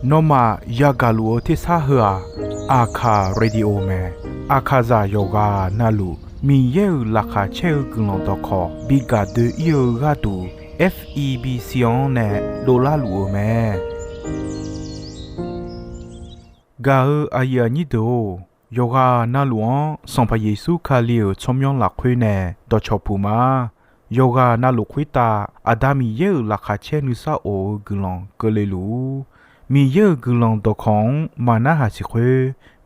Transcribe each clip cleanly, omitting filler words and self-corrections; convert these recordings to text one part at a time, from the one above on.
နောမယာဂလူအတိစာဟာအာခာရေဒီယိုမဲအာခာဇာယောဂာနာလူမီယေလာခါချဲကုလွန်တော့ခေါ်ဘီဂါဒီယောဂါတူ FEB စီယွန်နဲ့ဒေါ်လာလူမဲဂါအာယာနီဒိုယောဂာနာလွန်စံဖယေစုခါလီယချုံယွန်လာခွေးနဲ့တော့ချောပူမာယောဂာနာလူခွေးတာအဒါမီယေလာခါချဲနုစာအိုဂလွန်ကလေးလူမီယေဂလွန်တော့ခေါင်မာနာဟာစီခွေ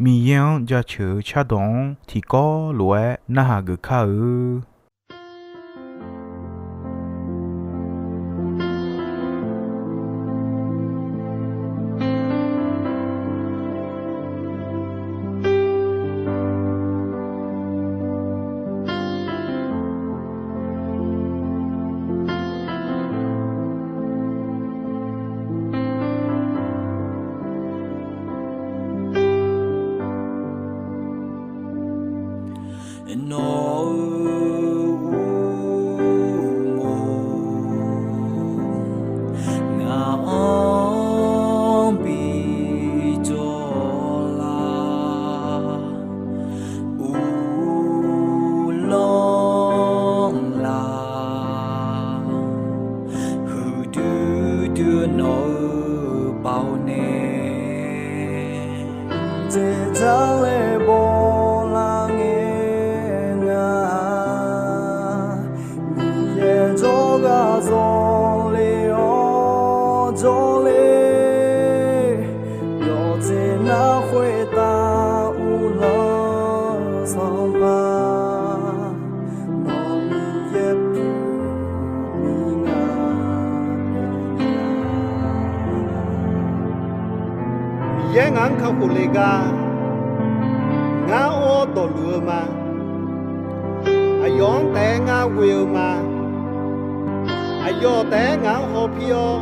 မီယန်ကြချေချဒုံတီကောလွဲနာဟာဂခါရဲ့ငန်းခောက်ကိုလေကငါအောတော်လူမအယောတဲငါဝေမအယောတဲငါဟောဖီယော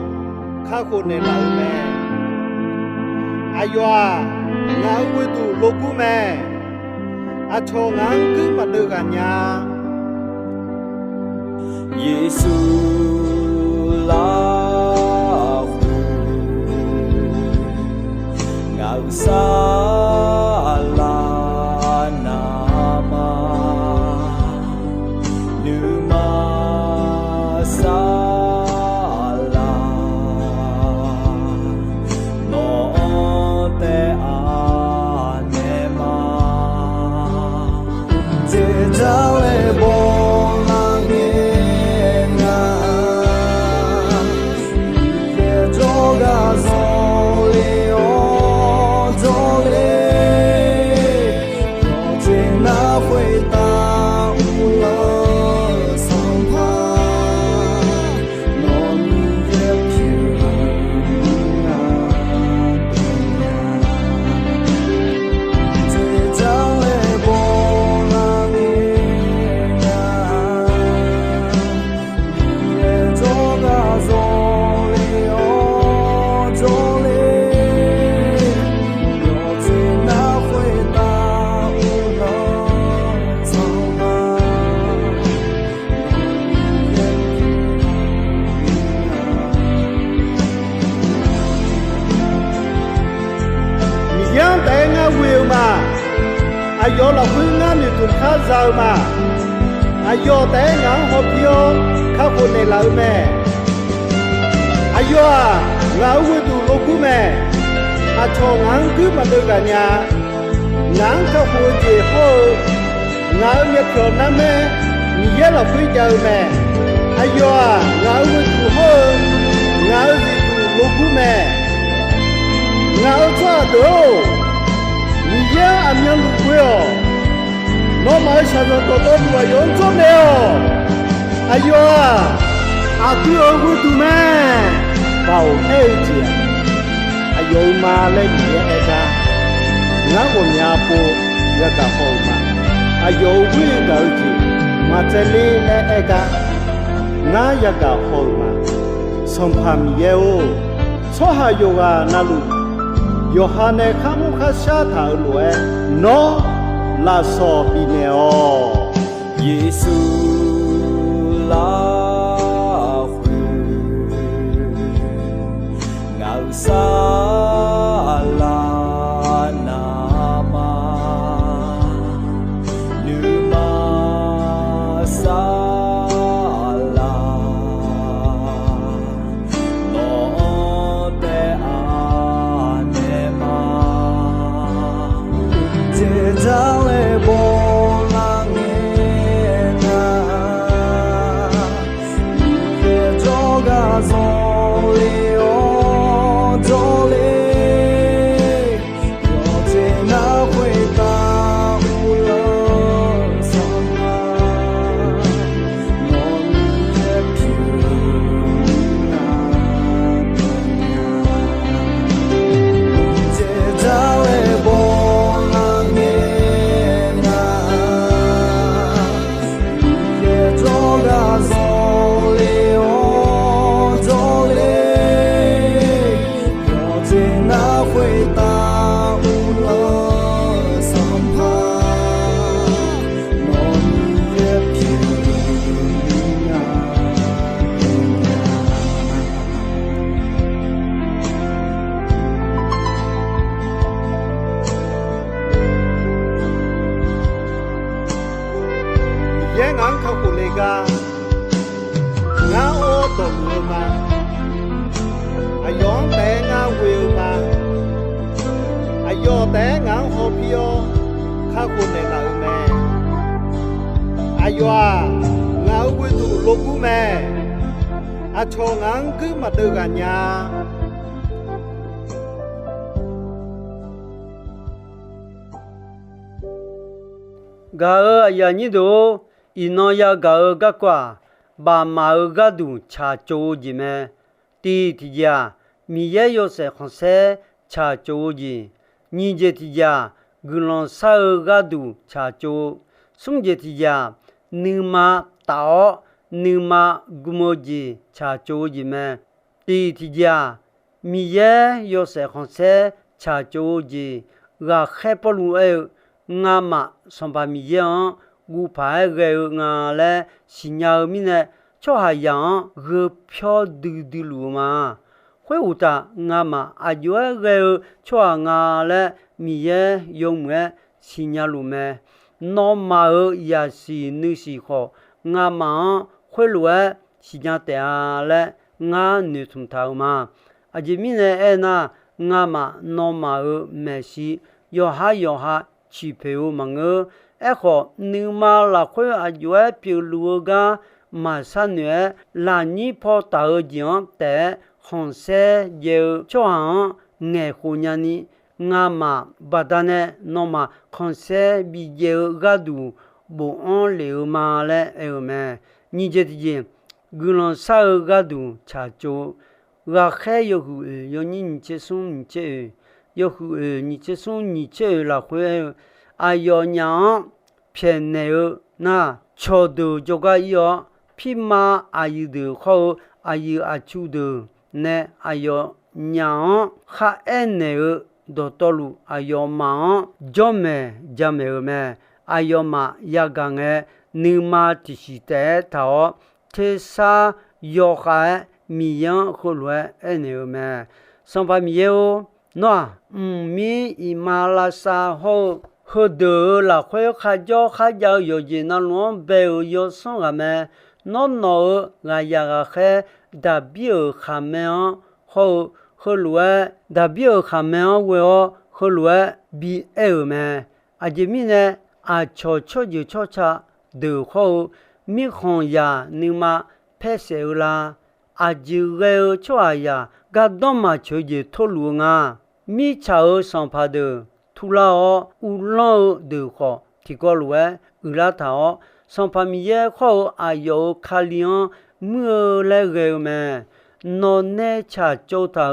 ခါကိုနေလာမယ်အယောငါဝေတူလောကူမဲအချောငန်းကမဒကညာယေစုလာSala nama Numa sala No te anema Te dale bolangena Ye joga zoleo Ayo la hunga ni tu kha zau ma ayo te nga ho pyo kha ko ne lau me ayo nga wu tu lo ku me a cho ngang ku ma de ga nya ngang kha ho je ho nga me pyo na me ni ye la phui jau me ayo nga wu tu ho nga wu tu lo ku me nga cho do你呀，俺们路过哟，我买啥子多多多用做没有？哎呦啊，阿哥我都买，包二姐，哎呦妈嘞你那个，俺我娘不那个好嘛，哎呦味道子，妈这里那个，俺那个好嘛，上旁边哦，错还有啊那路。ယောဟာနေခမှုခရှာထာလွယ်နောလာဆောပီနေအောယေစုလာခွေ Gare ayanido inoya gare gakwa ba maugadu cha choji me ti tija miye yose khonse cha choji ni je tija gulon saugadu cha cho sungje tija nima tao nima gumoji cha choji me ti tija miye yose khonse cha choji ga khepolu e ngama sompa miyan gu pai ge nga le sinya mi ne cho ha yang ge phyo du du lu ma hwe uta ngama a yo ge cho nga le mi ye yong me sinya lu me no ma ya si nu si kho ngama hwe lu e sinya te a le nga nu tum ta ma a ji mi ne e na ngama no ma me si yo ha chi peu mango echo numa la khoi a yue pi luga ma san ne la ni po ta jian te hon se je chuan nge hu nya ni nga ma badane no ma khon se bi je ga du bo on le ma le e me ni je ji gulon sa ga du cha cho ga khe yo hu yo ni che sun che yo hu ni che sun ni che la khoi ayo nya phen ne na cho du jo ga yo phi ma ayu de kho ayu a chu de ne ayo nya kha en ne do to lu ayo ma jo me ja me ayo ma ya ga nge ni ma ti si te ta te sa yo kha mi yan kho lue en ne me son pa mi yo no mi i ma la sa ho ho de la khoi kha jo yo ji na lo be yo son ga me no ga ya ga khe da bi kha me ho ho lue da bi kha me we ho lue bi e me a ji mi ne a cho ji cho cha de ho mi khon ya ni ma phe se la a ji ge cho ya ga do ma cho ji to lu nga mi cha son pa de tu la u lo de kho ti ko lue u la ta son pa mi ye kho a yo kha lion mu le ge me no ne cha cho ta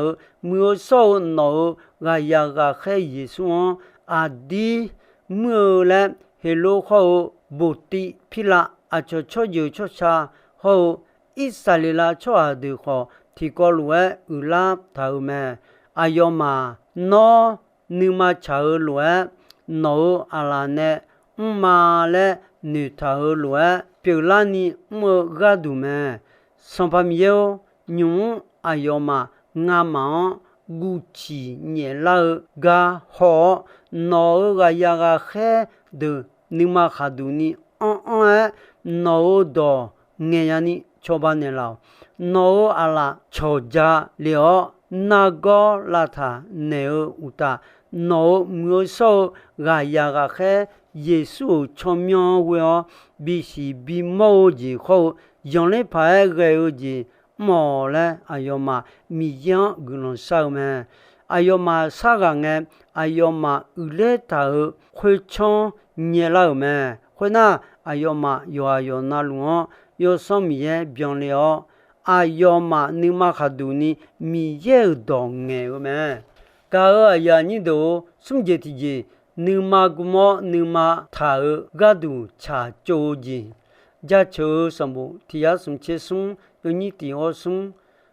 mu so no ga ya ga khe yi su a di mu le he lo kho bu ti phi la a cho yu cho cha ho i sa le la cho a de kho ti ko lue u la ta me a yo ma no ni ma cha lue no a la ne ma le ni ta lue pi la ni mo ga du me son pa mi yo nyu a yo ma nga ma 古奇年老噶好，脑个呀个海的你嘛哈杜尼，脑到眼呀你瞧吧年老，脑阿拉瞧家了，那个拉他内乌达，脑没少个呀个海。耶稣从苗为比是比毛子好，用来拍个子毛嘞，哎呦嘛，米样个能烧咩？哎呦嘛，啥个呢？哎呦嘛，来头会唱热闹咩？会那哎呦嘛，有那路有什么也变了？哎呦嘛，你嘛哈多呢？米也当个咩？个呀，你都什节体节？你嘛古么？你嘛他个都查周子，家求什么？提亚什么切松？有你提我松？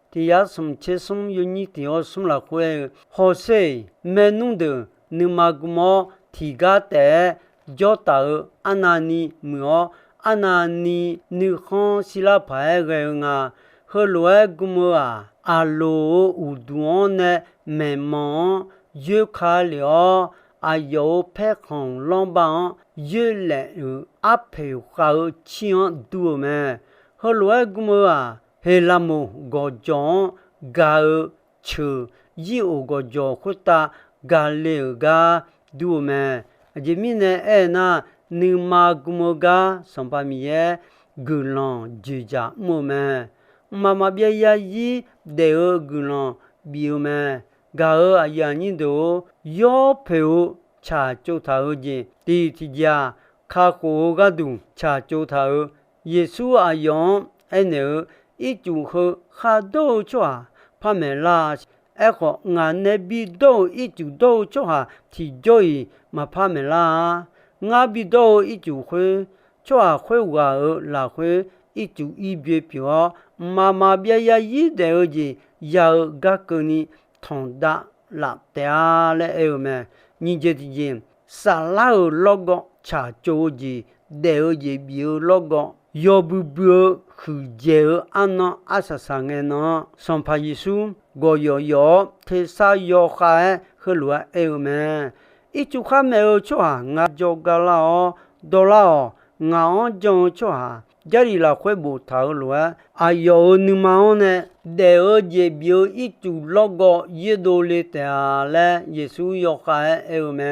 提亚什么切松？有你提我松了会？好些没弄的，你嘛古么提个的？叫他安那尼么？安那尼你看希腊牌个啊？和来古么啊？阿罗乌多呢？没忙又看了。啊有拍红浪棒，越来越阿配好抢多么？后来个么啊？黑拉么个种个车，有个种回答个了个多么？这面呢？哎那你妈个么个上班米耶？个浪就家么么？妈妈别呀伊得个浪别么？个啊呀你都要陪我查就他的第一家卡火个都查就他耶稣啊用哎呢一组和哈都抓怕没啦哎个俺那边都一组都抓提着嘛怕没啦俺边都一组会抓会话啦会一组一别表妈妈别呀一的的要个个你同达拉达嘞哎么你这的啥老logo查周的的的表 logo 要不不去接安那阿萨上个呢上怕耶稣我有提啥要害和乱哎么一句话没有错啊我就个了哦多了哦我就错啊家里啦会不讨论啊有你妈呢的这表一组 logo 也都来的嘞耶稣要害哎么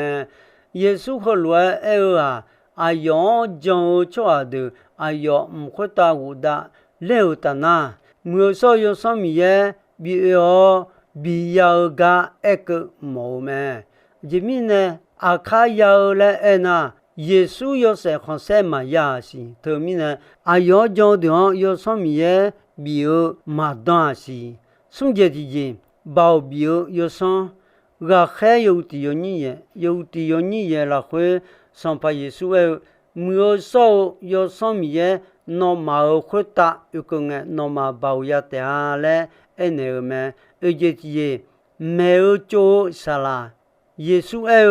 耶稣和乱哎啊啊有就错的啊有唔会打我的了的呐没说有什么嘢必要个一个冇咩这面呢啊卡要嘞哎呐耶稣有些好些嘛呀是，特别呢，啊要教的有什么嘢比如马当是，圣洁的人包比如有什，个还有的有你也啦会上把耶稣诶，没有说有什么嘢，那么回答有个呢，那么包呀的嘞，哎那个咩，而且的没有做啥啦，耶稣诶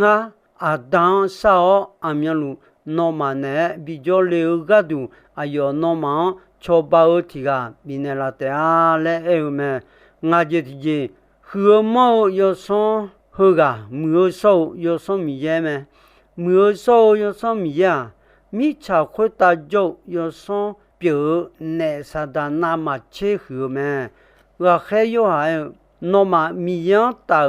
啊。啊，当少阿面路，那么呢，比较流个度，啊有那么超包提个，比那拉的啊来哎么，我这的和毛有什和个，没有少有什么嘢么？没有少有什么呀？米茶会打酒有什表那啥的那么切合么？我还有那么米样打，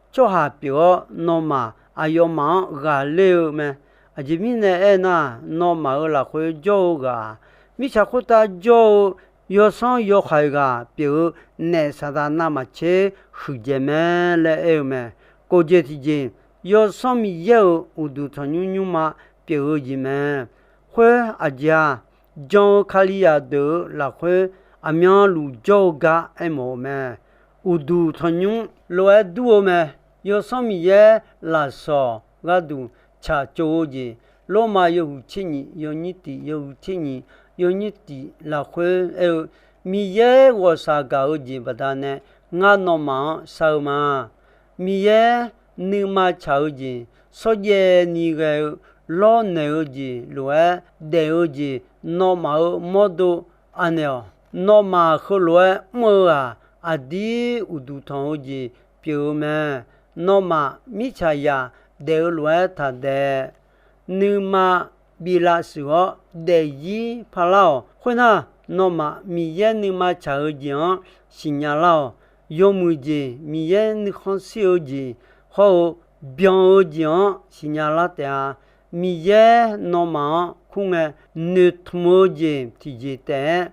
就还表那么。啊有忙个了么？啊这边呢哎那那么啦会做个，米下会打做有上有害个，比如那啥的那么切后节么来哎么？过节期间有上面有我都常用嘛，比如什么会啊家将卡里亚的啦会啊面路做个哎么？我都常用来多么？有什么嘢拉少，我都查做的。罗马有钱人，有你的有钱人，有你的拉会米嘢我啥搞的不但呢，我那么少嘛，米嘢你嘛炒的，所以你个老牛的，来牛的，那么么多安了，那么后来么啊？阿弟乌杜汤吉表妹，那么米查呀得乱他的，你嘛比拉说得一怕老，会那那么米也你嘛查尔讲新年老，有么子米也你看小子，好表讲新年老的，米也那么空个你他么子提起的，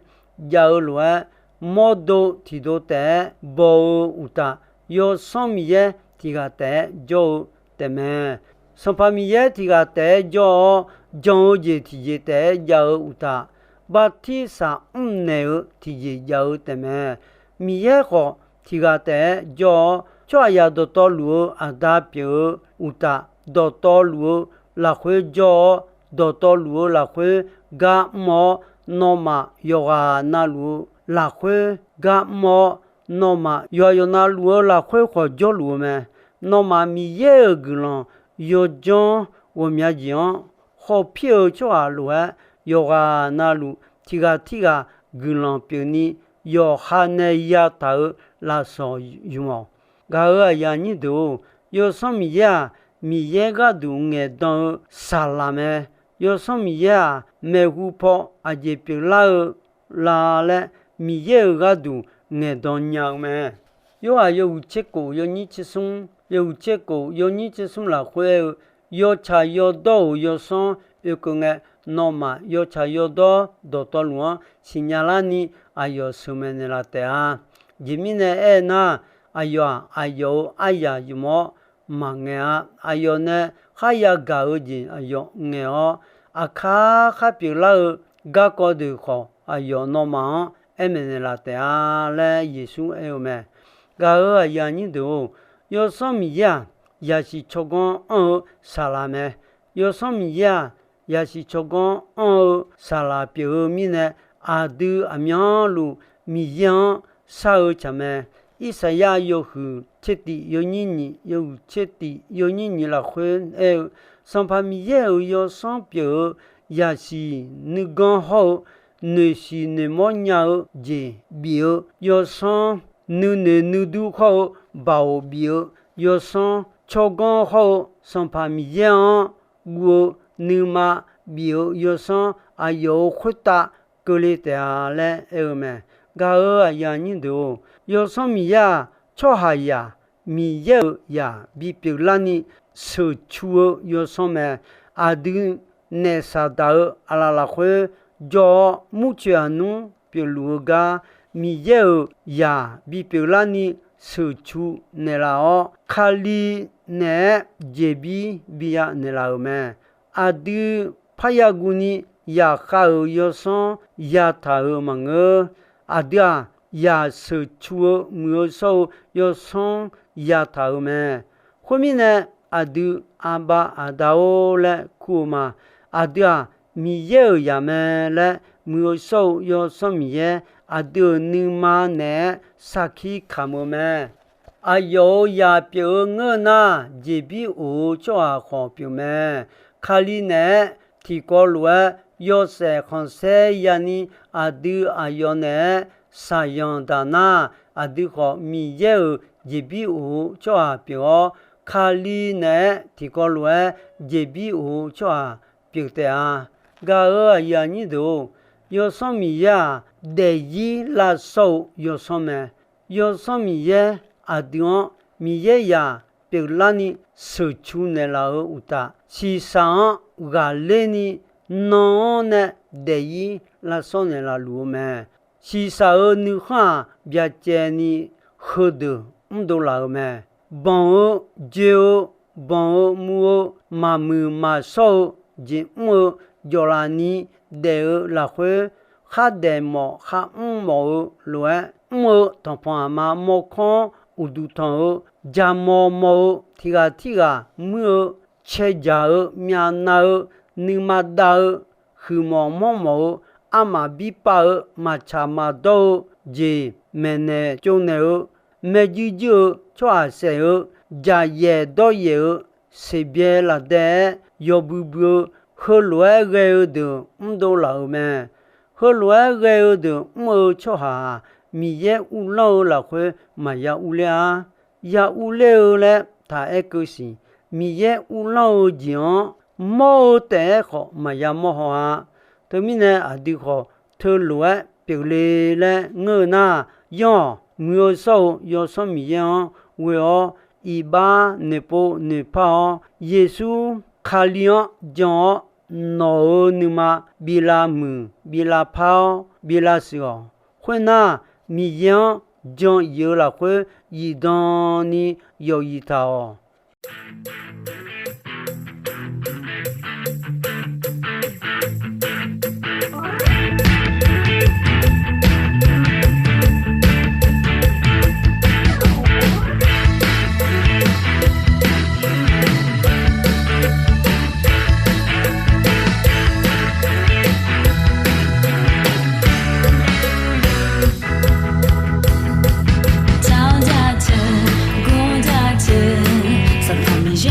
要乱。莫多提多的包乌达，有上米耶提个的就的么，上帕米耶提个的就就je提je的要乌达，把提sa ne提je要的么，米耶个提个的就要到道路阿达表乌达，到道路拉回就到道路拉回噶么那么有啊那路。拉回噶么那么有那路拉回或叫路么那么米也个了有讲我们讲好票就啊路有啊那路提个个了表你有哈那呀头拉少用哦个呀你都有什么呀米也个都爱当沙拉么有什么呀没胡泡阿姐表拉嘞米也个都爱当样么有啊有结果有你之松有结果有你之松啦会有茶有豆有松有个爱那么有茶有豆到到路新年啦你哎呦什么呢啦的啊人民呢哎那哎呀有么忙啊哎呦呢还要搞的哎呦哎哦啊卡别了搞搞的好哎呦那么哎们啦的啊来耶稣哎呦么搞呀你都有什么呀也是做工啥啦么有什么呀也是做工啥啦表面呢阿都阿苗路米样啥什么伊啥呀有和彻底有你有彻底有你啦会上旁米也有上表也是你刚好你是你么鸟的表有上你都好保表有上超刚好上旁米也我你嘛表有上啊有回答个里的嘞么个呀你都有什么呀错下呀米也呀比表拉你手出有什么啊都那啥到阿拉会叫木匠弄表路个米也呀比表拉你手出那啦哦卡里那这比呀那啦么啊都怕呀古尼呀卡有上呀他忙啊的呀手出没有手有上呀他么后面呢啊都阿爸阿达哦嘞苦嘛啊的米也呀么嘞没有手有什么也啊的你妈呢啥去看么么啊有呀表我那这比我做啊好表么卡里呢提高了有些看些呀你啊的啊有呢啥样的那啊的好米也这比我做啊表卡里呢提高了这比我做啊表的啊个呀你都有什么呀得一拉手有什么呀啊的米也呀表拉你手出来了乌达西上个嘞你no ne dei la sonne la lume si sa nu ha bia che ni khodu ndo la me bon je bon mu ma mu ma so je mu jolani de la khwe kha de mo kha mo lue mo ton pa ma mo kon u du ton ja mo tiga mu che ja mya na ni ma da khu mo ama bi pa ma cha ma do je me ne chong ne me ji ju chwa se ja ye do ye se bien la de yo bu bu ho lue ge de ndo la me ho lue ge de mo cho ha 米耶乌老了会嘛呀乌了，呀乌了嘞，他爱个是米耶乌老讲冇得好嘛呀冇好啊，对面呢啊对好，头路啊别嘞嘞我那样没有少要什么样，为哦一把你不你跑，耶稣卡里昂讲。no numa bila mu bila phao bila sio khwena mi yang jon yo la khwe yi don ni yo yi ta o Sometimes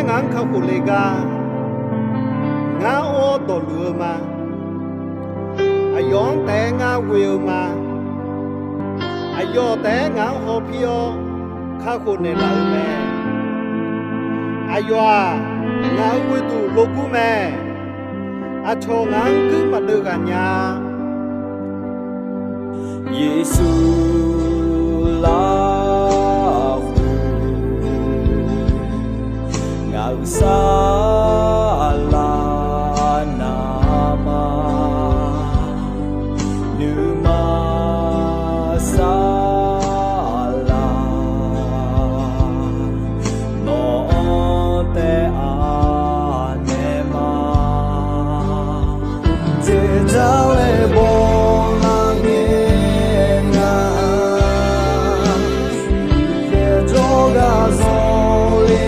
ငန်းခခုလေကငါအောတော်လူမအယောင်တဲငါဝေမအယောတဲငါဟောဖီယောခခုနေလာမဲအယောငါဝေတူလောကုမဲအချောငန်းကမတေကညာယေရှုလာငါဥစားလာနာမလူမစာလာနောတေအာနေမကျေကြောင့်လေဘောလာငယ်ငါကျေကြောကစိုးလေ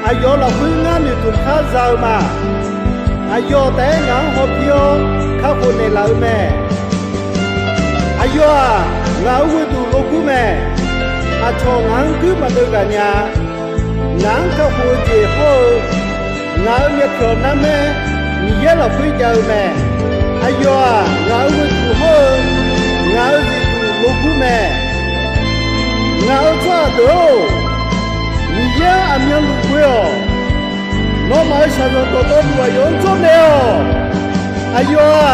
အယောလခွင်းငါနေသူခါဇာမအယောတဲငါဟောပြိုခခုနေလာမဲအယောငါဝေတူလောကုမဲအချောငန်းကမတေကညာနန်းခခုကျေဟောငါမြခောနမဲမြရလခွေးကြောမဲအယောငါဝေတူဟောငါဝေတူလောကုမဲငါချောတော့你家阿苗路贵哦，老妈想着多多路啊，用做没有？哎呦啊，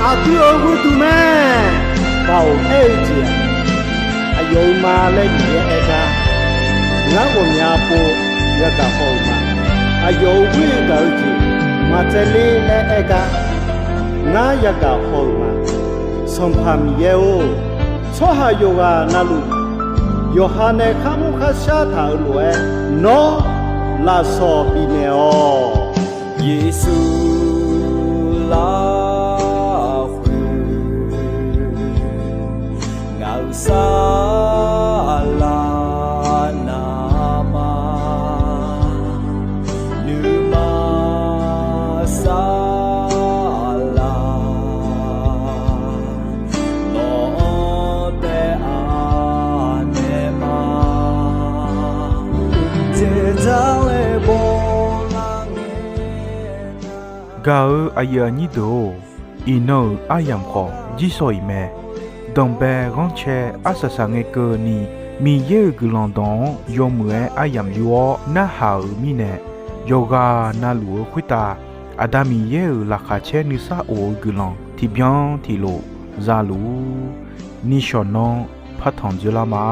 阿对儿我都没，包黑子，哎呦妈嘞你那个，俺我家婆也搞好嘛，哎呦我搞子，妈这里那个，俺也搞好嘛，上旁也哦，错还有啊那路。ယောဟာနေခမှုခရှာထာလွယ်နောလာစောပြီးနေဩယေရှုလာခွေငါဥစားလာနာမလူမစာလာနောတေအာgao aya ni do ino ayam kho ji soi me dong be gon che asasa nge ko ni mi ye gulon don yo mue ayam yo na ha mi ne yoga na lu khwita adami ye la kha che ni sa o gulon ti byan ti lo za lu ni shon no phat thong ju la ma